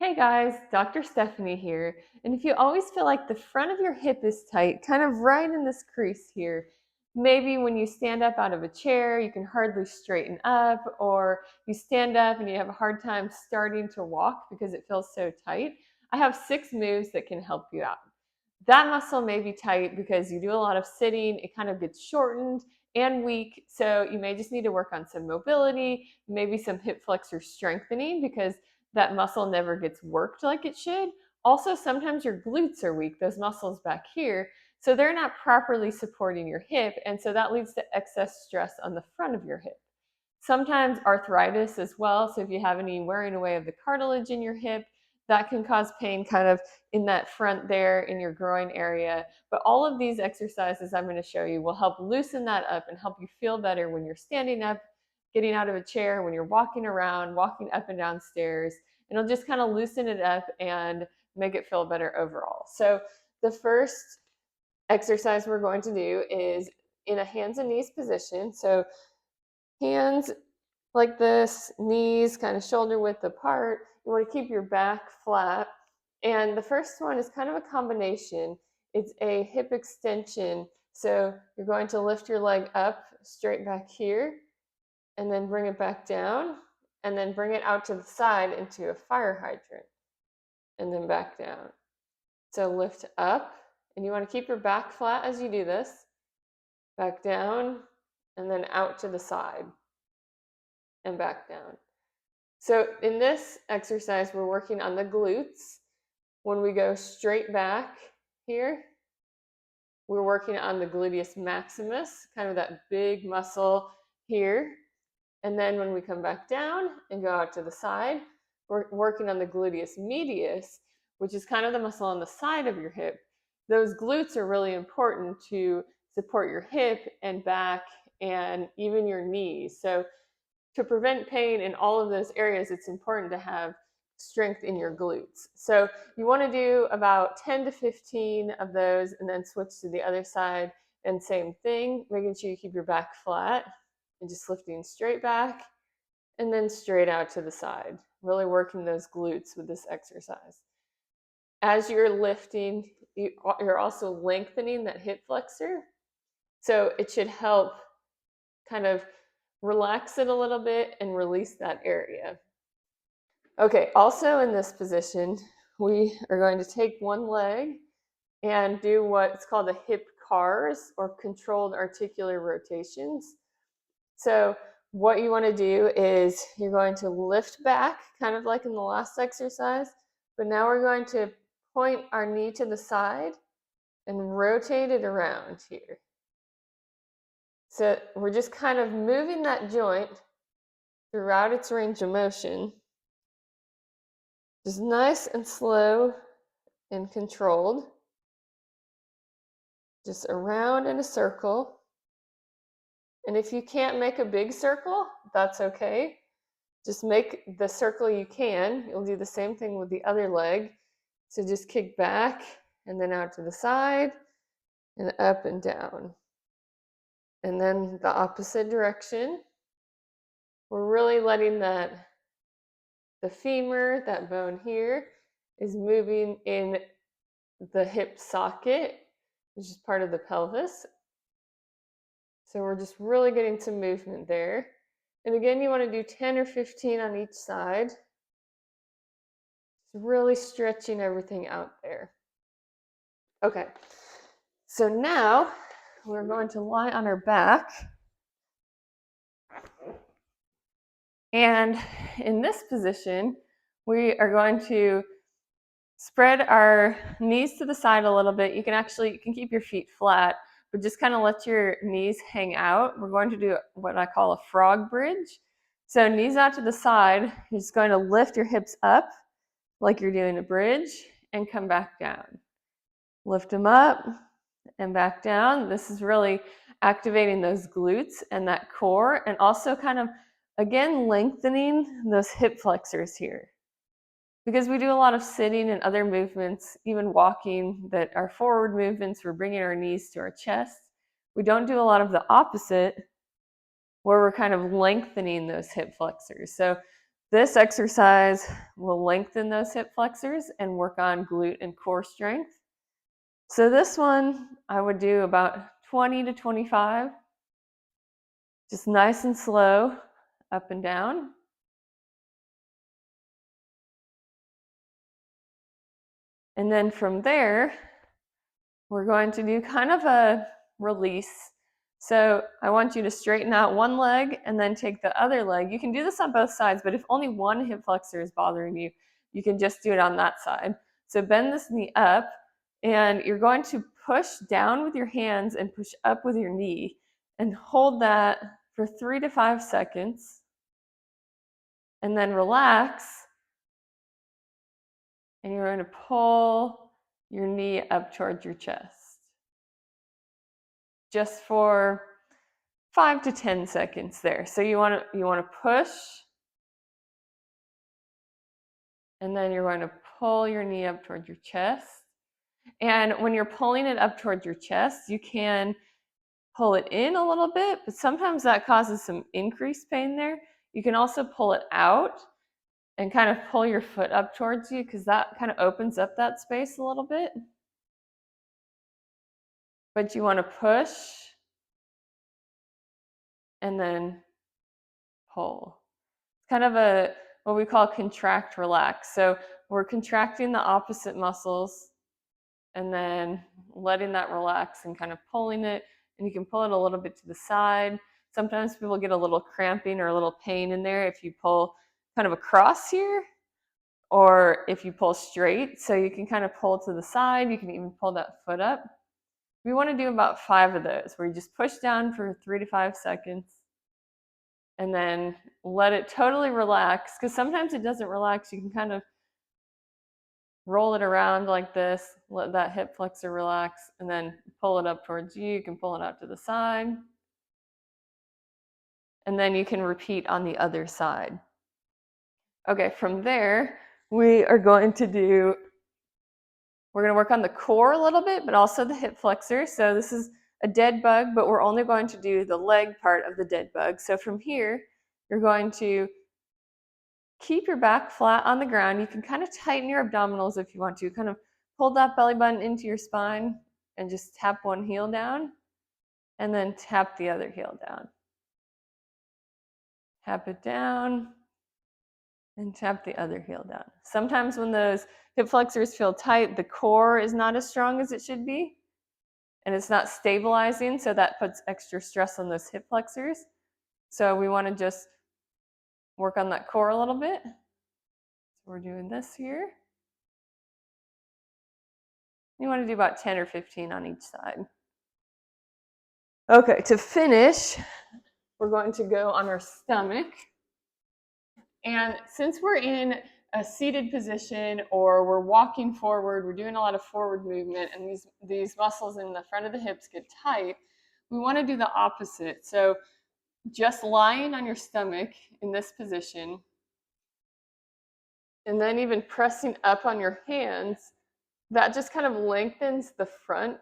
Hey guys, Dr. Stephanie here. And if you always feel like the front of your hip is tight, kind of right in this crease here, maybe when you stand up out of a chair, you can hardly straighten up, or you stand up and you have a hard time starting to walk because it feels so tight, I have 6 moves that can help you out. That muscle may be tight because you do a lot of sitting, it kind of gets shortened and weak. So you may just need to work on some mobility, maybe some hip flexor strengthening because that muscle never gets worked like it should. Also, sometimes your glutes are weak, those muscles back here, so they're not properly supporting your hip, and so that leads to excess stress on the front of your hip. Sometimes arthritis as well, so if you have any wearing away of the cartilage in your hip, that can cause pain kind of in that front there in your groin area. But all of these exercises I'm going to show you will help loosen that up and help you feel better when you're standing up, getting out of a chair, when you're walking around, walking up and down stairs. And it'll just kind of loosen it up and make it feel better overall. So the first exercise we're going to do is in a hands and knees position. So hands like this, knees kind of shoulder width apart. You want to keep your back flat. And the first one is kind of a combination. It's a hip extension. So you're going to lift your leg up straight back here and then bring it back down and then bring it out to the side into a fire hydrant and then back down. So lift up, and you want to keep your back flat as you do this, back down, and then out to the side and back down. So in this exercise, we're working on the glutes. When we go straight back here, we're working on the gluteus maximus, kind of that big muscle here. And then when we come back down and go out to the side, we're working on the gluteus medius, which is kind of the muscle on the side of your hip. Those glutes are really important to support your hip and back and even your knees. So to prevent pain in all of those areas, it's important to have strength in your glutes. So you want to do about 10 to 15 of those and then switch to the other side and same thing, making sure you keep your back flat and just lifting straight back and then straight out to the side, really working those glutes with this exercise. As you're lifting, you're also lengthening that hip flexor. So it should help kind of relax it a little bit and release that area. Okay, also in this position, we are going to take one leg and do what's called a hip cars or controlled articular rotations. So what you want to do is you're going to lift back, kind of like in the last exercise, but now we're going to point our knee to the side and rotate it around here. So we're just kind of moving that joint throughout its range of motion, just nice and slow and controlled, just around in a circle. And if you can't make a big circle, that's okay. Just make the circle you can. You'll do the same thing with the other leg. So just kick back and then out to the side and up and down. And then the opposite direction. We're really letting the femur, that bone here, is moving in the hip socket, which is part of the pelvis. So we're just really getting some movement there. And again, you want to do 10 or 15 on each side. Just really stretching everything out there. Okay, so now we're going to lie on our back. And in this position, we are going to spread our knees to the side a little bit. You can keep your feet flat, but just kind of let your knees hang out. We're going to do what I call a frog bridge. So knees out to the side, you're just going to lift your hips up like you're doing a bridge and come back down. Lift them up and back down. This is really activating those glutes and that core, and also kind of, again, lengthening those hip flexors here. Because we do a lot of sitting and other movements, even walking, that are forward movements, we're bringing our knees to our chest. We don't do a lot of the opposite, where we're kind of lengthening those hip flexors. So This exercise will lengthen those hip flexors and work on glute and core strength. So this one I would do about 20 to 25, just nice and slow, up and down. And then from there, we're going to do kind of a release. So I want you to straighten out one leg and then take the other leg. You can do this on both sides, but if only one hip flexor is bothering you, you can just do it on that side. So bend this knee up, and you're going to push down with your hands and push up with your knee, and hold that for 3 to 5 seconds, and then relax, and you're going to pull your knee up towards your chest. Just for 5 to 10 seconds there. So you want to push, and then you're going to pull your knee up towards your chest. And when you're pulling it up towards your chest, you can pull it in a little bit, but sometimes that causes some increased pain there. You can also pull it out and kind of pull your foot up towards you, because that kind of opens up that space a little bit. But you want to push and then pull. It's kind of a what we call contract relax. So we're contracting the opposite muscles and then letting that relax and kind of pulling it. And you can pull it a little bit to the side. Sometimes people get a little cramping or a little pain in there if you pull kind of across here, or if you pull straight. So you can kind of pull to the side. You can even pull that foot up. We want to do about 5 of those, where you just push down for 3 to 5 seconds and then let it totally relax, because sometimes it doesn't relax. You can kind of roll it around like this, let that hip flexor relax, and then pull it up towards you. You can pull it out to the side, and then you can repeat on the other side. Okay, from there, we're going to work on the core a little bit, but also the hip flexor. So this is a dead bug, but we're only going to do the leg part of the dead bug. So from here, you're going to keep your back flat on the ground. You can kind of tighten your abdominals if you want to. Kind of pull that belly button into your spine and just tap one heel down, and then tap the other heel down. Tap it down and tap the other heel down. Sometimes when those hip flexors feel tight, the core is not as strong as it should be, and it's not stabilizing, so that puts extra stress on those hip flexors. So we want to just work on that core a little bit. So we're doing this here. You want to do about 10 or 15 on each side. Okay, to finish, we're going to go on our stomach. And since we're in a seated position or we're walking forward, we're doing a lot of forward movement, and these muscles in the front of the hips get tight, we want to do the opposite. So just lying on your stomach in this position, and then even pressing up on your hands, that just kind of lengthens the front,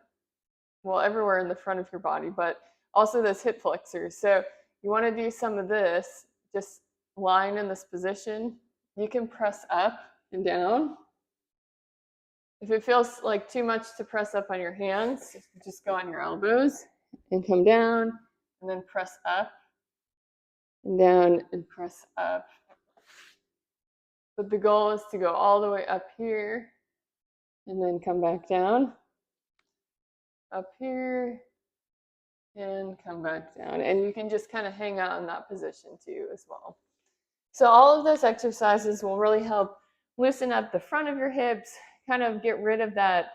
well, everywhere in the front of your body, but also those hip flexors. So you want to do some of this, just lying in this position. You can press up and down. If it feels like too much to press up on your hands, just go on your elbows and come down, and then press up and down and press up. But the goal is to go all the way up here and then come back down, up here, and come back down. And you can just kind of hang out in that position too as well. So all of those exercises will really help loosen up the front of your hips, kind of get rid of that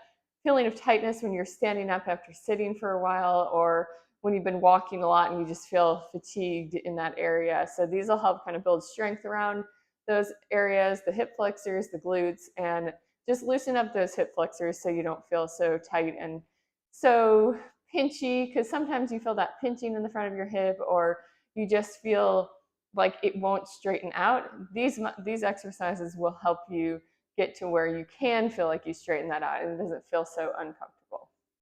feeling of tightness when you're standing up after sitting for a while, or when you've been walking a lot and you just feel fatigued in that area. So these will help kind of build strength around those areas, the hip flexors, the glutes, and just loosen up those hip flexors so you don't feel so tight and so pinchy, because sometimes you feel that pinching in the front of your hip, or you just feel like it won't straighten out. These exercises will help you get to where you can feel like you straighten that out and it doesn't feel so uncomfortable.